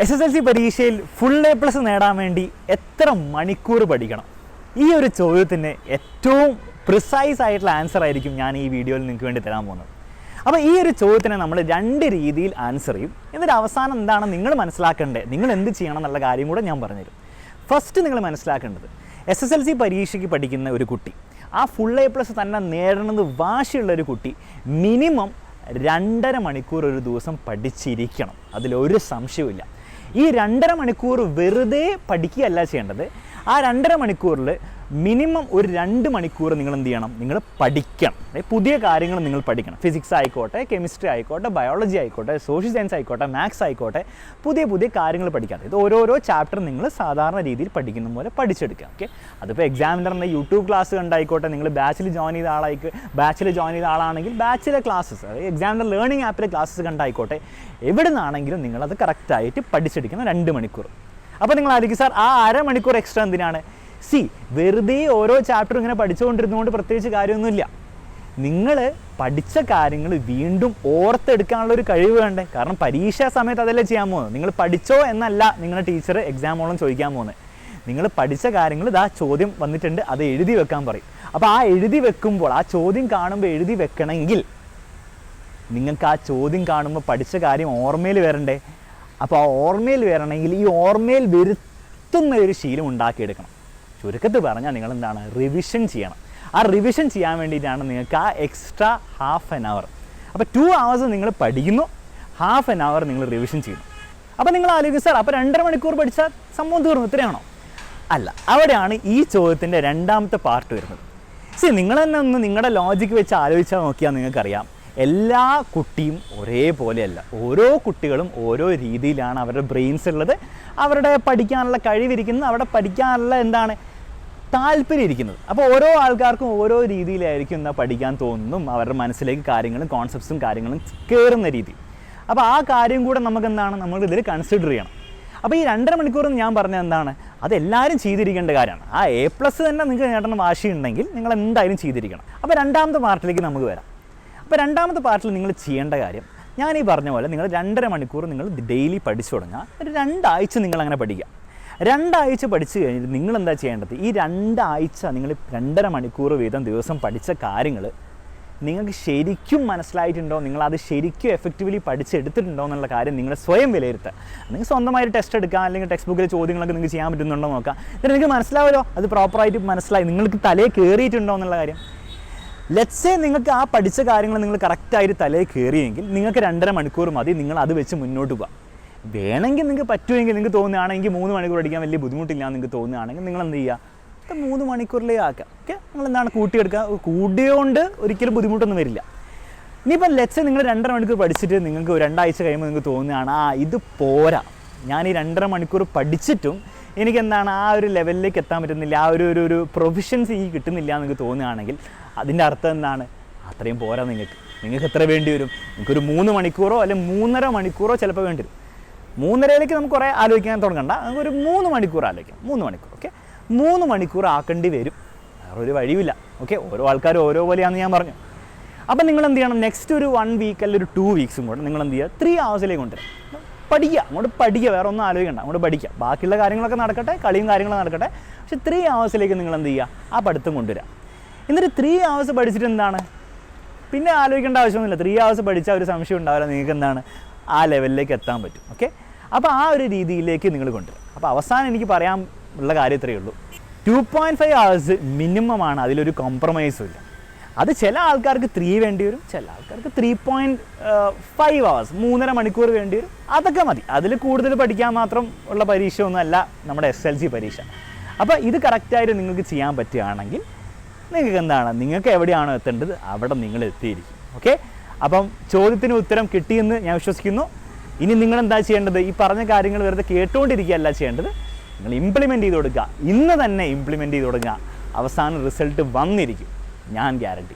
SSLC പരീക്ഷയിൽ full A+ നേടാൻ വേണ്ടി എത്ര മണിക്കൂർ പഠിക്കണം? ഈ ഒരു ചോദ്യത്തിന് ഏറ്റവും പ്രിസൈസ് ആയിട്ടുള്ള ആൻസർ ആയിരിക്കും ഞാൻ ഈ വീഡിയോയിൽ നിങ്ങൾക്ക് വേണ്ടി തരാൻ പോകുന്നത്. അപ്പോൾ ഈ ഒരു ചോദ്യത്തിനെ നമ്മൾ രണ്ട് രീതിയിൽ ആൻസർ ചെയ്യും. എന്നിട്ട് അവസാനം എന്താണ് നിങ്ങൾ മനസ്സിലാക്കേണ്ടത്, നിങ്ങൾ എന്ത് ചെയ്യണം എന്നുള്ള കാര്യം കൂടെ ഞാൻ പറഞ്ഞുതരും. ഫസ്റ്റ് നിങ്ങൾ മനസ്സിലാക്കേണ്ടത്, SSLC പരീക്ഷയ്ക്ക് പഠിക്കുന്ന ഒരു കുട്ടി, ആ ഫുൾ A+ തന്നെ നേടണമെന്ന് വാശിയുള്ളൊരു കുട്ടി മിനിമം 2.5 മണിക്കൂർ ഒരു ദിവസം പഠിച്ചിരിക്കണം. അതിലൊരു സംശയവുമില്ല. ഈ 2.5 മണിക്കൂർ വെറുതെ പഠിക്കുകയല്ല ചെയ്യേണ്ടത്. ആ 2.5 മണിക്കൂറിൽ മിനിമം ഒരു 2 മണിക്കൂർ നിങ്ങൾ എന്ത് ചെയ്യണം, നിങ്ങൾ പഠിക്കണം. പുതിയ കാര്യങ്ങൾ നിങ്ങൾ പഠിക്കണം. ഫിസിക്സ് ആയിക്കോട്ടെ, കെമിസ്ട്രി ആയിക്കോട്ടെ, ബയോളജി ആയിക്കോട്ടെ, സോഷ്യൽ സയൻസ് ആയിക്കോട്ടെ, മാത്സ് ആയിക്കോട്ടെ, പുതിയ കാര്യങ്ങൾ പഠിക്കാം. ഇത് ഓരോരോ ചാപ്റ്റർ നിങ്ങൾ സാധാരണ രീതിയിൽ പഠിക്കുന്ന പോലെ പഠിച്ചെടുക്കുക. ഓക്കെ, അതിപ്പോൾ എക്സാമിനറിൻ്റെ യൂട്യൂബ് ക്ലാസ് കണ്ടായിക്കോട്ടെ, നിങ്ങൾ ബാച്ചിൽ ജോയിൻ ചെയ്ത ആളാണെങ്കിൽ ബാച്ചിലെ ക്ലാസ്സസ്, അതായത് എക്സാമിനർ ലേണിംഗ് ആപ്പിലെ ക്ലാസ്സസ് കണ്ടായിക്കോട്ടെ, എവിടെ നിന്നാണെങ്കിലും നിങ്ങളത് കറക്റ്റായിട്ട് പഠിച്ചെടുക്കുന്ന 2 മണിക്കൂർ. അപ്പോൾ നിങ്ങൾ ആയിരിക്കും, സാർ ആ 1/2 മണിക്കൂർ എക്സ്ട്രാ എന്തിനാണ്? വെറുതെ ഓരോ ചാപ്റ്റർ ഇങ്ങനെ പഠിച്ചുകൊണ്ടിരുന്നുകൊണ്ട് പ്രത്യേകിച്ച് കാര്യമൊന്നുമില്ല. നിങ്ങൾ പഠിച്ച കാര്യങ്ങൾ വീണ്ടും ഓർത്തെടുക്കാനുള്ളൊരു കഴിവ് വേണ്ടേ? കാരണം പരീക്ഷാ സമയത്ത് അതല്ലേ ചെയ്യാൻ പോകുന്നത്. നിങ്ങൾ പഠിച്ചോ എന്നല്ല നിങ്ങളുടെ ടീച്ചർ എക്സാമോളം ചോദിക്കാൻ പോകുന്നത്. നിങ്ങൾ പഠിച്ച കാര്യങ്ങൾ ഇതാ ചോദ്യം വന്നിട്ടുണ്ട്, അത് എഴുതി വെക്കാൻ പറയും. അപ്പോൾ ആ എഴുതി വെക്കുമ്പോൾ, ആ ചോദ്യം കാണുമ്പോൾ എഴുതി വെക്കണമെങ്കിൽ നിങ്ങൾക്ക് ആ ചോദ്യം കാണുമ്പോൾ പഠിച്ച കാര്യം ഓർമ്മയിൽ വരണ്ടേ? അപ്പോൾ ആ ഓർമ്മയിൽ വരണമെങ്കിൽ ഈ ഓർമ്മയിൽ വരുത്തുന്ന ഒരു ശീലം ഉണ്ടാക്കിയെടുക്കണം. ചുരുക്കത്തിൽ പറഞ്ഞാൽ നിങ്ങൾ എന്താണ്, റിവിഷൻ ചെയ്യണം. ആ റിവിഷൻ ചെയ്യാൻ വേണ്ടിയിട്ടാണ് നിങ്ങൾക്ക് ആ എക്സ്ട്രാ ½ an hour. അപ്പോൾ 2 hours നിങ്ങൾ പഠിക്കുന്നു, ½ an hour നിങ്ങൾ റിവിഷൻ ചെയ്യുന്നു. അപ്പോൾ നിങ്ങൾ ആലോചിക്കും, സാർ അപ്പോൾ 2.5 മണിക്കൂർ പഠിച്ചാൽ സംഭവം തീർന്നു, ഇത്രയാണോ? അല്ല, അവിടെയാണ് ഈ ചോദ്യത്തിൻ്റെ രണ്ടാമത്തെ പാർട്ട് വരുന്നത്. നിങ്ങൾ തന്നെ ഒന്ന് നിങ്ങളുടെ ലോജിക്ക് വെച്ച് ആലോചിച്ചാൽ നോക്കിയാൽ നിങ്ങൾക്കറിയാം, എല്ലാ കുട്ടിയും ഒരേപോലെയല്ല. ഓരോ കുട്ടികളും ഓരോ രീതിയിലാണ് അവരുടെ ബ്രെയിൻസ് ഉള്ളത്, അവരുടെ പഠിക്കാനുള്ള കഴിവിരിക്കുന്നത്, അവരുടെ പഠിക്കാനുള്ള എന്താണ് താല്പര്യം ഇരിക്കുന്നത്. അപ്പോൾ ഓരോ ആൾക്കാർക്കും ഓരോ രീതിയിലായിരിക്കും എന്താ പഠിക്കാൻ തോന്നുന്നു, അവരുടെ മനസ്സിലേക്ക് കാര്യങ്ങളും കോൺസെപ്റ്റ്സും കാര്യങ്ങളും കയറുന്ന രീതി. അപ്പോൾ ആ കാര്യം കൂടെ നമുക്ക് എന്താണ്, നമ്മളിതിൽ കൺസിഡർ ചെയ്യണം. അപ്പോൾ ഈ 2.5 മണിക്കൂർ ഞാൻ പറഞ്ഞത് എന്താണ്, അതെല്ലാവരും ചെയ്തിരിക്കേണ്ട കാര്യമാണ്. ആ A+ തന്നെ നിങ്ങൾക്ക് നേടണം വാശിയുണ്ടെങ്കിൽ നിങ്ങൾ എന്തായാലും ചെയ്തിരിക്കണം. അപ്പോൾ രണ്ടാമത്തെ പാർട്ടിലേക്ക് നമുക്ക് വരാം. അപ്പോൾ രണ്ടാമത്തെ പാർട്ടിൽ നിങ്ങൾ ചെയ്യേണ്ട കാര്യം, ഞാൻ ഈ പറഞ്ഞ പോലെ നിങ്ങൾ 2.5 മണിക്കൂർ നിങ്ങൾ ഡെയിലി പഠിച്ചു തുടങ്ങുക. ഒരു 2 ആഴ്ച നിങ്ങളങ്ങനെ പഠിക്കുക. 2 ആഴ്ച പഠിച്ചു കഴിഞ്ഞിട്ട് നിങ്ങൾ എന്താ ചെയ്യേണ്ടത്, ഈ 2 ആഴ്ച നിങ്ങൾ 2.5 മണിക്കൂർ വീതം ദിവസം പഠിച്ച കാര്യങ്ങൾ നിങ്ങൾക്ക് ശരിക്കും മനസ്സിലായിട്ടുണ്ടോ, നിങ്ങളത് ശരിക്കും എഫക്റ്റീവ്ലി പഠിച്ചെടുത്തിട്ടുണ്ടോ എന്നുള്ള കാര്യം നിങ്ങൾ സ്വയം വിലയിരുത്തുക. നിങ്ങൾ സ്വന്തമായിട്ട് ടെസ്റ്റ് എടുക്കുക, അല്ലെങ്കിൽ ടെക്സ്റ്റ് ബുക്കിലെ ചോദ്യങ്ങളൊക്കെ നിങ്ങൾക്ക് ചെയ്യാൻ പറ്റുന്നുണ്ടോ നോക്കാം. എന്നിട്ട് നിങ്ങൾക്ക് മനസ്സിലാവുമല്ലോ അത് പ്രോപ്പറായിട്ട് മനസ്സിലായി, നിങ്ങൾക്ക് തലയിൽ കയറിയിട്ടുണ്ടോ എന്നുള്ള കാര്യം. ലെറ്റ്സ് സേ നിങ്ങൾക്ക് ആ പഠിച്ച കാര്യങ്ങൾ നിങ്ങൾ കറക്റ്റായിട്ട് തലയിൽ കയറിയെങ്കിൽ നിങ്ങൾക്ക് 2.5 മണിക്കൂർ മതി, നിങ്ങൾ അത് വെച്ച് മുന്നോട്ട് പോകാം. വേണമെങ്കിൽ നിങ്ങൾക്ക് പറ്റുമെങ്കിൽ, നിങ്ങൾക്ക് തോന്നുകയാണെങ്കിൽ 3 മണിക്കൂർ പഠിക്കാൻ വലിയ ബുദ്ധിമുട്ടില്ല നിങ്ങൾക്ക് തോന്നുകയാണെങ്കിൽ നിങ്ങൾ എന്ത് ചെയ്യുക, 3 മണിക്കൂറിലേ ആക്കാം. ഓക്കെ, നിങ്ങൾ എന്താണ് കൂട്ടിയെടുക്കുക. കൂടിയോണ്ട് ഒരിക്കലും ബുദ്ധിമുട്ടൊന്നും വരില്ല. ഇനിയിപ്പം ലെറ്റ്സ് നിങ്ങൾ 2.5 മണിക്കൂർ പഠിച്ചിട്ട് നിങ്ങൾക്ക് 2 ആഴ്ച കഴിയുമ്പോൾ നിങ്ങൾക്ക് തോന്നുകയാണ്, ഇത് പോരാ, ഞാൻ ഈ 2.5 മണിക്കൂർ പഠിച്ചിട്ടും എനിക്കെന്താണ് ആ ഒരു ലെവലിലേക്ക് എത്താൻ പറ്റുന്നില്ല, ആ ഒരു പ്രൊഫഷൻസി കിട്ടുന്നില്ല എന്നൊക്കെ തോന്നുകയാണെങ്കിൽ അതിൻ്റെ അർത്ഥം എന്താണ്, അത്രയും പോരാ. നിങ്ങൾക്ക് എത്ര വേണ്ടി വരും? നിങ്ങൾക്കൊരു 3 മണിക്കൂറോ അല്ലെങ്കിൽ 3.5 മണിക്കൂറോ ചിലപ്പോൾ വേണ്ടി വരും. 3.5ലേക്ക് നമുക്ക് കുറേ ആലോചിക്കാൻ തുടങ്ങണ്ട, നമുക്കൊരു 3 മണിക്കൂർ ആലോചിക്കാം. 3 മണിക്കൂർ, ഓക്കെ, 3 മണിക്കൂർ ആക്കേണ്ടി വരും. വേറെ ഒരു വഴിയില്ല. ഓക്കെ, ഓരോ ആൾക്കാരും ഓരോ പോലെയാണെന്ന് ഞാൻ പറഞ്ഞു. അപ്പം നിങ്ങൾ എന്ത് ചെയ്യണം, നെക്സ്റ്റ് ഒരു 1 വീക്ക് അല്ലെങ്കിൽ ഒരു 2 വീക്സും കൂടെ നിങ്ങൾ എന്ത് ചെയ്യുക, 3 hours കൊണ്ടുവരാം. പഠിക്കുക, അങ്ങോട്ട് പഠിക്കുക, വേറെ ഒന്നും ആലോചിക്കണ്ട, അങ്ങോട്ട് പഠിക്കുക. ബാക്കിയുള്ള കാര്യങ്ങളൊക്കെ നടക്കട്ടെ, കളിയും കാര്യങ്ങളും നടക്കട്ടെ, പക്ഷേ 3 hours നിങ്ങൾ എന്ത് ചെയ്യുക, ആ പഠിത്തം കൊണ്ടുവരാം. എന്നിട്ട് 3 hours പഠിച്ചിട്ട് എന്താണ്, പിന്നെ ആലോചിക്കേണ്ട ആവശ്യമൊന്നുമില്ല. 3 hours പഠിച്ചാൽ ഒരു സംശയം ഉണ്ടാവില്ല, നിങ്ങൾക്ക് എന്താണ് ആ ലെവലിലേക്ക് എത്താൻ പറ്റും. ഓക്കെ, അപ്പോൾ ആ ഒരു രീതിയിലേക്ക് നിങ്ങൾ കൊണ്ടുവരും. അപ്പോൾ അവസാനം എനിക്ക് പറയാൻ ഉള്ള കാര്യം ഇത്രയേ ഉള്ളൂ, 2.5 hours മിനിമമാണ്, അതിലൊരു കോംപ്രമൈസും ഇല്ല. അത് ചില ആൾക്കാർക്ക് 3 വേണ്ടി വരും, ചില ആൾക്കാർക്ക് 3.5 hours 3.5 മണിക്കൂർ വേണ്ടി വരും. അതൊക്കെ മതി. അതിൽ കൂടുതൽ പഠിക്കാൻ മാത്രം ഉള്ള പരീക്ഷ ഒന്നുമല്ല നമ്മുടെ SSLC പരീക്ഷ. അപ്പോൾ ഇത് കറക്റ്റായിട്ട് നിങ്ങൾക്ക് ചെയ്യാൻ പറ്റുകയാണെങ്കിൽ നിങ്ങൾക്ക് എന്താണ്, നിങ്ങൾക്ക് എവിടെയാണോ എത്തേണ്ടത് അവിടെ നിങ്ങൾ എത്തിയിരിക്കും. ഓക്കെ, അപ്പം ചോദ്യത്തിന് ഉത്തരം കിട്ടിയെന്ന് ഞാൻ വിശ്വസിക്കുന്നു. ഇനി നിങ്ങളെന്താ ചെയ്യേണ്ടത്, ഈ പറഞ്ഞ കാര്യങ്ങൾ വെറുതെ കേട്ടുകൊണ്ടിരിക്കുകയല്ല ചെയ്യേണ്ടത്, നിങ്ങൾ ഇംപ്ലിമെൻറ്റ് ചെയ്ത് കൊടുക്കുക. ഇന്ന് തന്നെ ഇംപ്ലിമെൻറ്റ് ചെയ്ത് തുടങ്ങുക. അവസാന റിസൾട്ട് വന്നിരിക്കും, ഞാൻ ഗ്യാരണ്ടി.